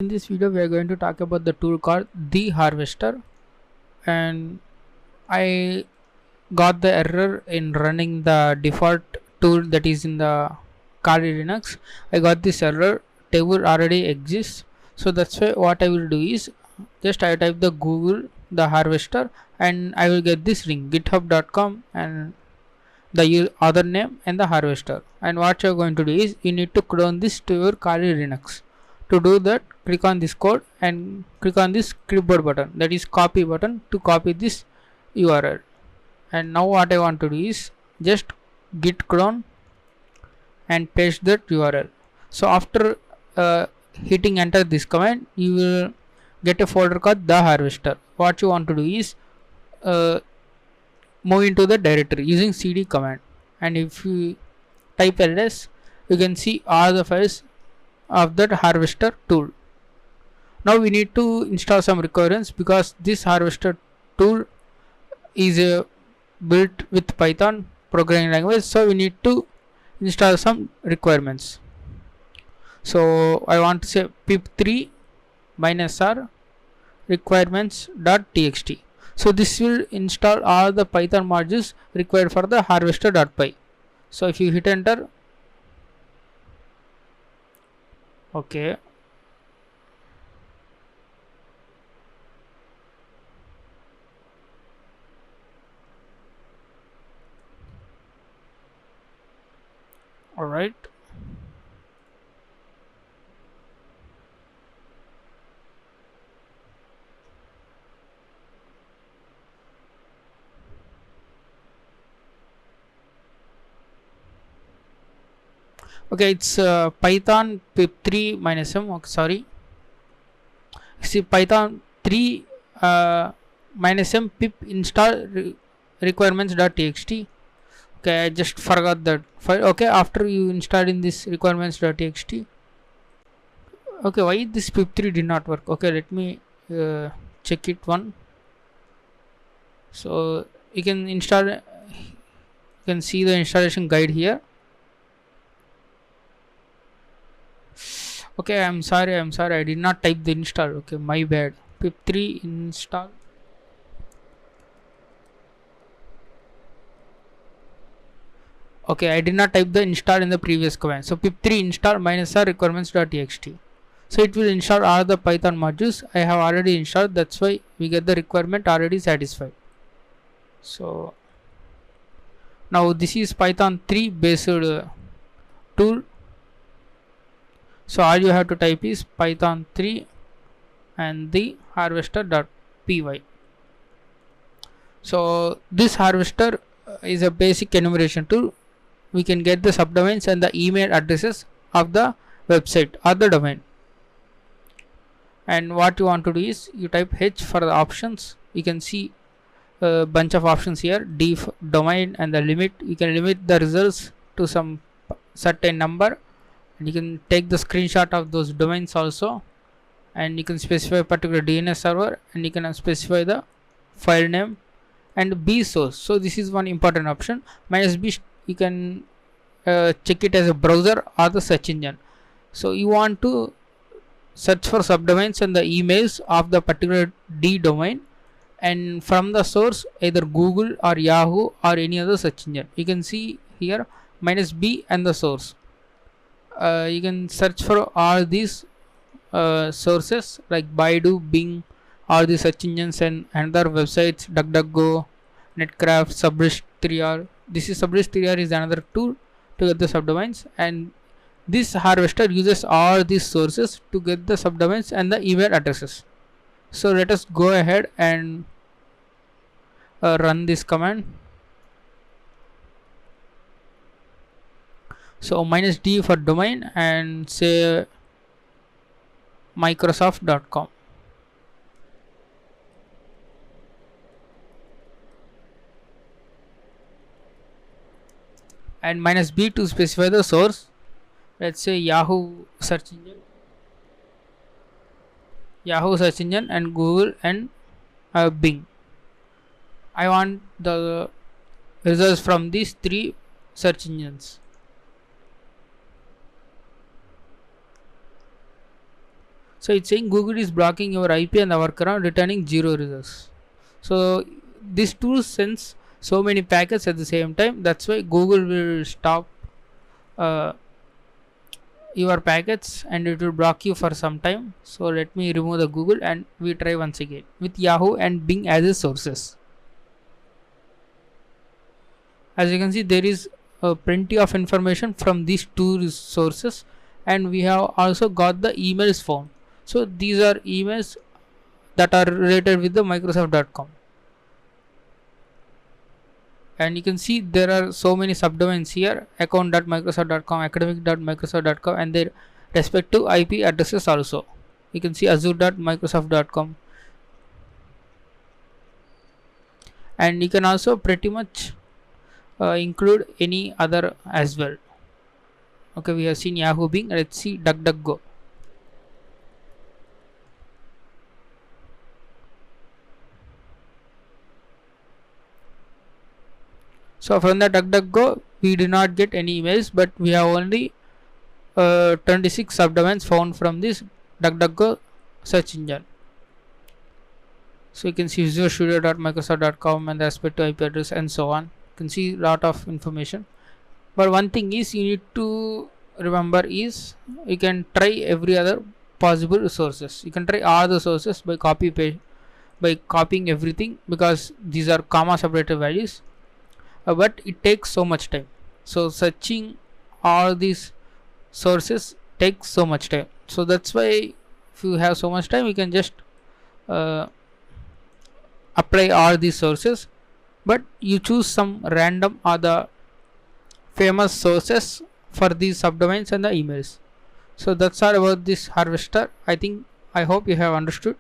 In this video we are going to talk about the tool called TheHarvester, and I got the error in running the default tool that is in the Kali Linux. I got this error, table already exists, so that's why what I will do is just I type the Google the harvester and I will get this link github.com and the other name and the harvester. And what you are going to do is you need to clone this to your Kali Linux. To do that, click on this code and click on this clipboard button, that is copy button, to copy this URL. And now what I want to do is just git clone and paste that URL. So after hitting enter this command, you will get a folder called the harvester. What you want to do is move into the directory using cd command, and if you type ls, you can see all the files of that harvester tool. Now we need to install some requirements because this harvester tool is built with Python programming language, so we need to install some requirements. So I want to say pip3 -r requirements.txt. So this will install all the Python modules required for the harvester.py. So if you hit enter, okay, all right. Okay, it's Python pip3 -m. Okay, sorry. See Python 3 -m pip install requirements.txt. Okay, I just forgot that file. Okay, after you installed in this requirements.txt. Okay, why this pip3 did not work? Okay, let me check it one. So you can install. You can see the installation guide here. Okay, I'm sorry, I did not type the install. Okay, my bad. pip3 install. Okay, I did not type the install in the previous command. So pip3 install -r requirements.txt. So it will install all the Python modules I have already installed. That's why we get the requirement already satisfied. So now this is Python 3 based tool. So all you have to type is Python 3 and the harvester.py. So this harvester is a basic enumeration tool. We can get the subdomains and the email addresses of the website or the domain. And what you want to do is you type H for the options. You can see a bunch of options here. D for domain and the limit. You can limit the results to some certain number. And you can take the screenshot of those domains also, and you can specify a particular DNS server, and you can specify the file name and B source. So this is one important option. -b, you can check it as a browser or the search engine. So you want to search for subdomains and the emails of the particular D domain, and from the source either Google or Yahoo or any other search engine. You can see here -b and the source. You can search for all these sources like Baidu, Bing, all the search engines and other websites, DuckDuckGo, Netcraft, Subrist3r. This is Subrist3r is another tool to get the subdomains, and this harvester uses all these sources to get the subdomains and the email addresses. So let us go ahead and run this command. So -d for domain and say microsoft.com. And -b to specify the source. Let's say Yahoo search engine, and Google and Bing. I want the results from these three search engines. So it's saying Google is blocking your IP and the workaround, returning 0 results. So this tool sends so many packets at the same time. That's why Google will stop uh, your packets and it will block you for some time. So let me remove the Google and we try once again with Yahoo and Bing as a sources. As you can see, there is plenty of information from these two sources, and we have also got the emails found. So these are emails that are related with the Microsoft.com, and you can see there are so many subdomains here: account.microsoft.com, academic.microsoft.com, and their respective IP addresses also. You can see azure.microsoft.com, and you can also pretty much include any other as well. Okay, we have seen Yahoo, Bing. Let's see DuckDuckGo. So from the DuckDuckGo, we do not get any emails, but we have only 26 subdomains found from this DuckDuckGo search engine. So you can see visualstudio.microsoft.com and the respective IP address and so on. You can see a lot of information. But one thing is you need to remember is you can try every other possible sources. You can try all the sources by copying everything, because these are comma separated values. But it takes so much time. So searching all these sources takes so much time. So that's why if you have so much time, you can just apply all these sources, but you choose some random or the famous sources for these subdomains and the emails. So that's all about this harvester. I hope you have understood.